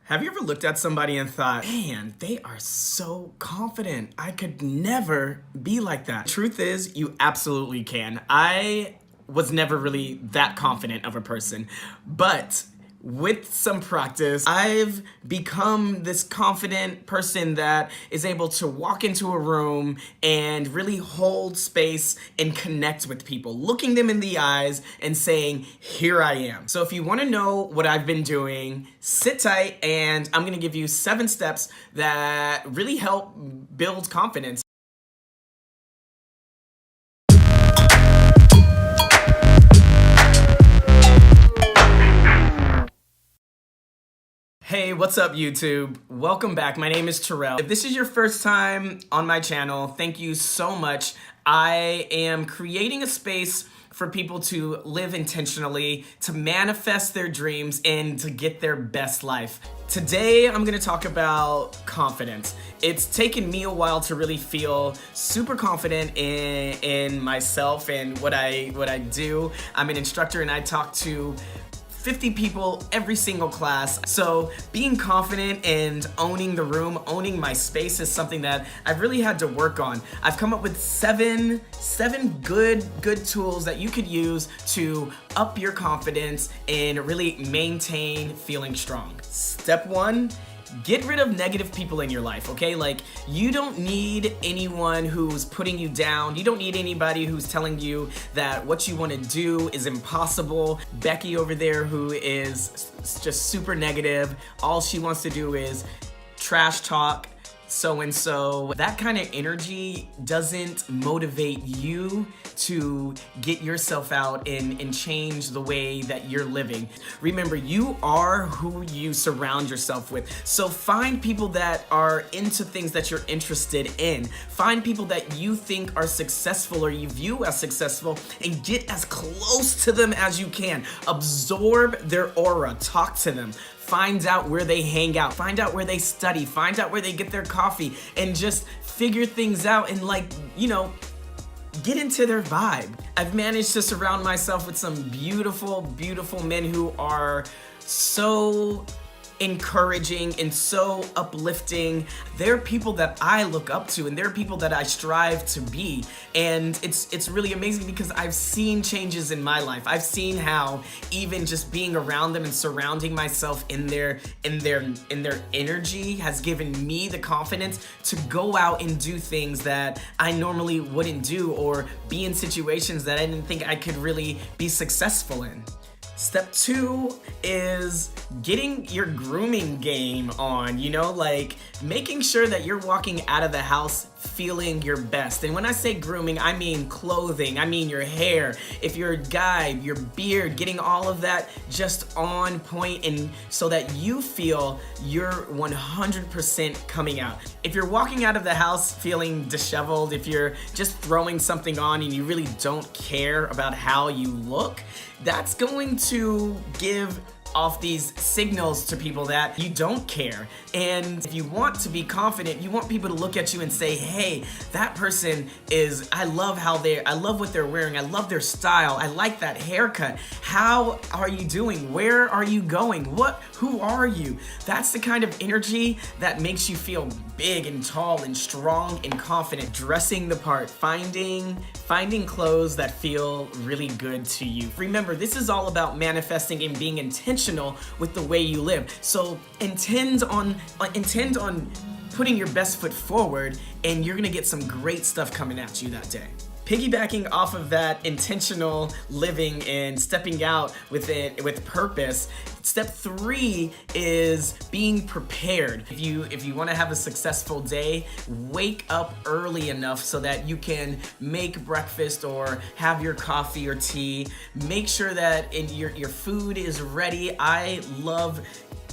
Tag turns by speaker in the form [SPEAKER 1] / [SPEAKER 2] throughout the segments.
[SPEAKER 1] Have you ever looked at somebody and thought, man, they are so confident. I could never be like that. Truth is, you absolutely can. I was never really that confident of a person, but with some practice, I've become this confident person that is able to walk into a room and really hold space and connect with people, looking them in the eyes and saying, here I am. So if you want to know what I've been doing, sit tight, and I'm going to give you 7 steps that really help build confidence. Hey, what's up YouTube? Welcome back. My name is Terrell. If this is your first time on my channel, thank you so much. I am creating a space for people to live intentionally, to manifest their dreams, and to get their best life. Today, I'm gonna talk about confidence. It's taken me a while to really feel super confident in myself and what I do. I'm an instructor and I talk to 50 people every single class. So being confident and owning the room, owning my space is something that I've really had to work on. I've come up with seven good tools that you could use to up your confidence and really maintain feeling strong. Step 1, get rid of negative people in your life, okay? Like, you don't need anyone who's putting you down. You don't need anybody who's telling you that what you want to do is impossible. Becky over there, who is just super negative, all she wants to do is trash talk so-and-so. That kind of energy doesn't motivate you to get yourself out and change the way that you're living. Remember, you are who you surround yourself with. So find people that are into things that you're interested in. Find people that you think are successful or you view as successful and get as close to them as you can. Absorb their aura, talk to them. Find out where they hang out, find out where they study, find out where they get their coffee, and just figure things out and, like, you know, get into their vibe. I've managed to surround myself with some beautiful, beautiful men who are so encouraging and so uplifting. They're people that I look up to and they're people that I strive to be. And it's really amazing because I've seen changes in my life. I've seen how even just being around them and surrounding myself in their energy has given me the confidence to go out and do things that I normally wouldn't do, or be in situations that I didn't think I could really be successful in. Step 2 is getting your grooming game on, you know, like making sure that you're walking out of the house feeling your best. And when I say grooming, I mean clothing, I mean your hair. If you're a guy, your beard, getting all of that just on point, and so that you feel you're 100% coming out. If you're walking out of the house feeling disheveled, if you're just throwing something on and you really don't care about how you look, that's going to give off these signals to people that you don't care. And if you want to be confident, you want people to look at you and say, hey, that person is, I love what they're wearing, I love their style, I like that haircut. How are you doing? Where are you going? Who are you? That's the kind of energy that makes you feel big and tall and strong and confident. Dressing the part, finding clothes that feel really good to you. Remember, this is all about manifesting and being intentional with the way you live. So intend on putting your best foot forward, and you're gonna get some great stuff coming at you that day. Piggybacking off of that intentional living and stepping out with it with purpose, step 3 is being prepared. If you want to have a successful day, wake up early enough so that you can make breakfast or have your coffee or tea. Make sure that your food is ready. I love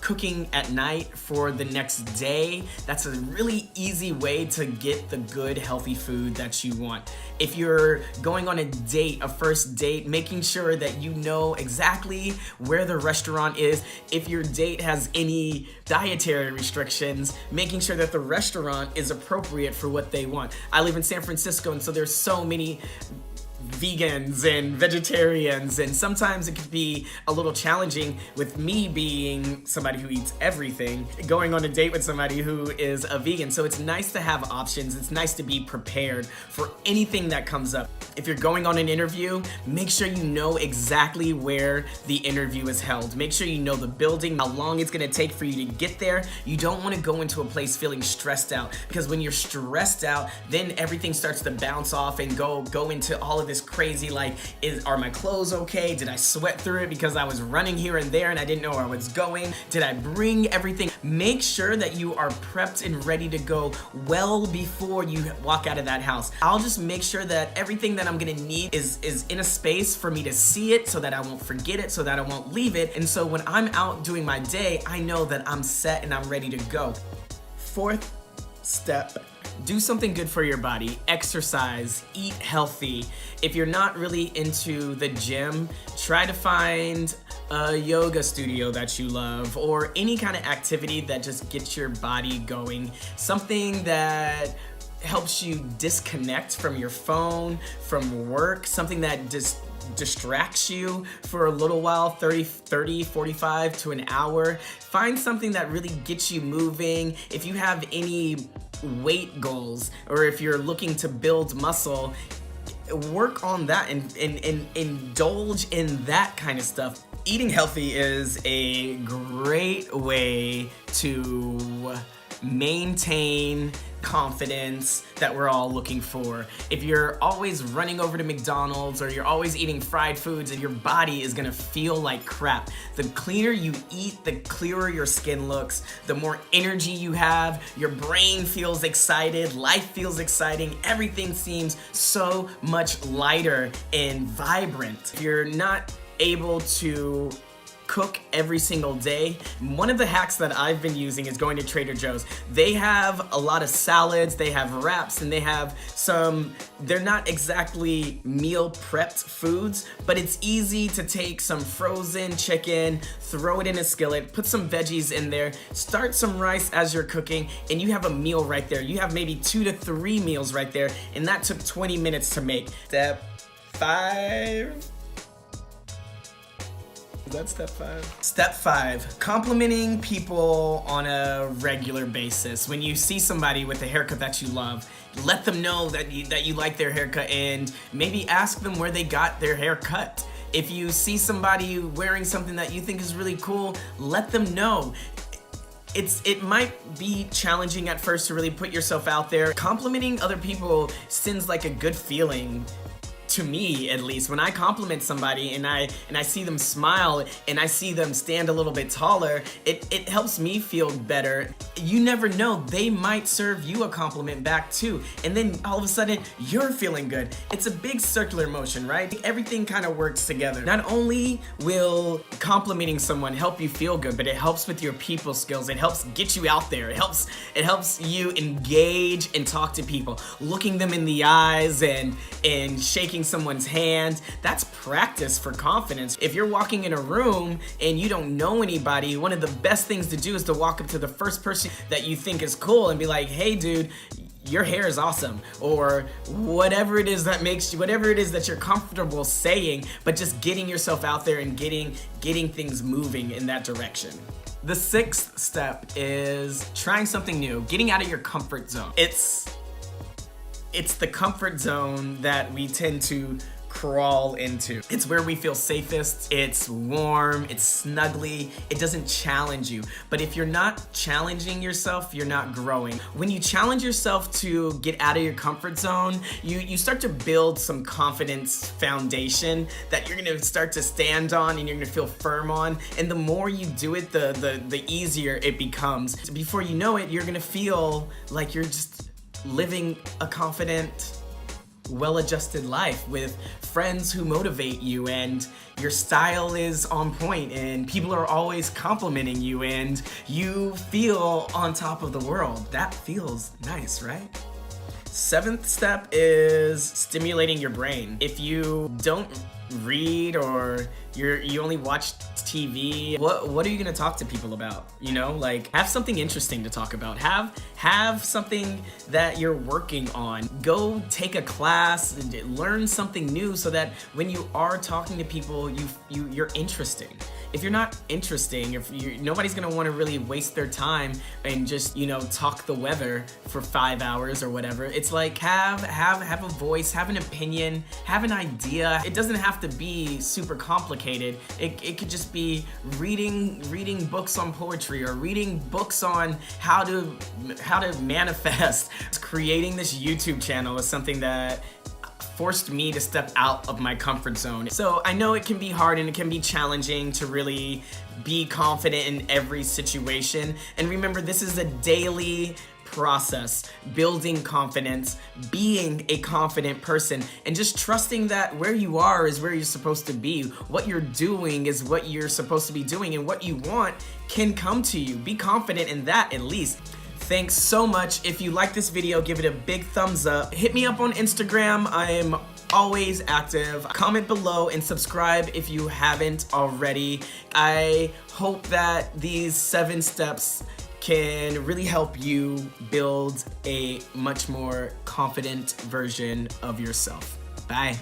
[SPEAKER 1] cooking at night for the next day. That's a really easy way to get the good, healthy food that you want. If you're going on a date, a first date, making sure that you know exactly where the restaurant is. If your date has any dietary restrictions, making sure that the restaurant is appropriate for what they want. I live in San Francisco, and so there's so many vegans and vegetarians, and sometimes it can be a little challenging with me being somebody who eats everything, going on a date with somebody who is a vegan. So it's nice to have options. It's nice to be prepared for anything that comes up. If you're going on an interview, make sure you know exactly where the interview is held. Make sure you know the building, how long it's gonna take for you to get there. You don't wanna go into a place feeling stressed out, because when you're stressed out, then everything starts to bounce off and go into all of this crazy, like, are my clothes okay? Did I sweat through it because I was running here and there and I didn't know where I was going? Did I bring everything? Make sure that you are prepped and ready to go well before you walk out of that house. I'll just make sure that everything that I'm gonna need is in a space for me to see it, so that I won't forget it, so that I won't leave it. And so when I'm out doing my day, I know that I'm set and I'm ready to go. Fourth step, do something good for your body. Exercise, eat healthy. If you're not really into the gym, try to find a yoga studio that you love, or any kind of activity that just gets your body going. Something that helps you disconnect from your phone, from work, something that just distracts you for a little while, 30, 45 to an hour. Find something that really gets you moving. If you have any weight goals, or if you're looking to build muscle, work on that and indulge in that kind of stuff. Eating healthy is a great way to maintain confidence that we're all looking for. If you're always running over to McDonald's, or you're always eating fried foods, and your body is gonna feel like crap. The cleaner you eat, the clearer your skin looks, the more energy you have, your brain feels excited, life feels exciting, everything seems so much lighter and vibrant. If you're not able to cook every single day, one of the hacks that I've been using is going to Trader Joe's. They have a lot of salads, they have wraps, and they have they're not exactly meal prepped foods, but it's easy to take some frozen chicken, throw it in a skillet, put some veggies in there, start some rice as you're cooking, and you have a meal right there. You have maybe 2 to 3 meals right there, and that took 20 minutes to make. Step 5. Is that step 5? Step 5, complimenting people on a regular basis. When you see somebody with a haircut that you love, let them know that you like their haircut, and maybe ask them where they got their hair cut. If you see somebody wearing something that you think is really cool, let them know. It might be challenging at first to really put yourself out there. Complimenting other people sends like a good feeling, to me at least. When I compliment somebody and I see them smile and I see them stand a little bit taller, it helps me feel better. You never know, they might serve you a compliment back too, and then all of a sudden you're feeling good. It's a big circular motion, right? Everything kind of works together. Not only will complimenting someone help you feel good, but it helps with your people skills. It helps get you out there. It helps you engage and talk to people, looking them in the eyes and shaking someone's hand. That's practice for confidence. If you're walking in a room and you don't know anybody, one of the best things to do is to walk up to the first person that you think is cool and be like, hey dude, your hair is awesome, or whatever it is that you're comfortable saying, but just getting yourself out there and getting things moving in that direction. The 6th step is trying something new, getting out of your comfort zone. It's the comfort zone that we tend to crawl into. It's where we feel safest, it's warm, it's snuggly, it doesn't challenge you. But if you're not challenging yourself, you're not growing. When you challenge yourself to get out of your comfort zone, you start to build some confidence foundation that you're gonna start to stand on and you're gonna feel firm on. And the more you do it, the easier it becomes. Before you know it, you're gonna feel like you're just living a confident, well-adjusted life with friends who motivate you, and your style is on point and people are always complimenting you and you feel on top of the world. That feels nice, right? 7th step is stimulating your brain. If you don't read or you only watch TV. What are you gonna talk to people about? You know, like, have something interesting to talk about. Have something that you're working on. Go take a class and learn something new so that when you are talking to people, you're interesting. If you're not interesting, nobody's gonna want to really waste their time and just, you know, talk the weather for 5 hours or whatever. It's like, have a voice, have an opinion, have an idea. It doesn't have to be super complicated. It could just be reading books on poetry or reading books on how to manifest. Creating this YouTube channel is something that forced me to step out of my comfort zone. So I know it can be hard and it can be challenging to really be confident in every situation. And remember, this is a daily process, building confidence, being a confident person, and just trusting that where you are is where you're supposed to be. What you're doing is what you're supposed to be doing, and what you want can come to you. Be confident in that, at least. Thanks so much. If you like this video, give it a big thumbs up. Hit me up on Instagram. I am always active. Comment below and subscribe if you haven't already. I hope that these 7 steps can really help you build a much more confident version of yourself. Bye.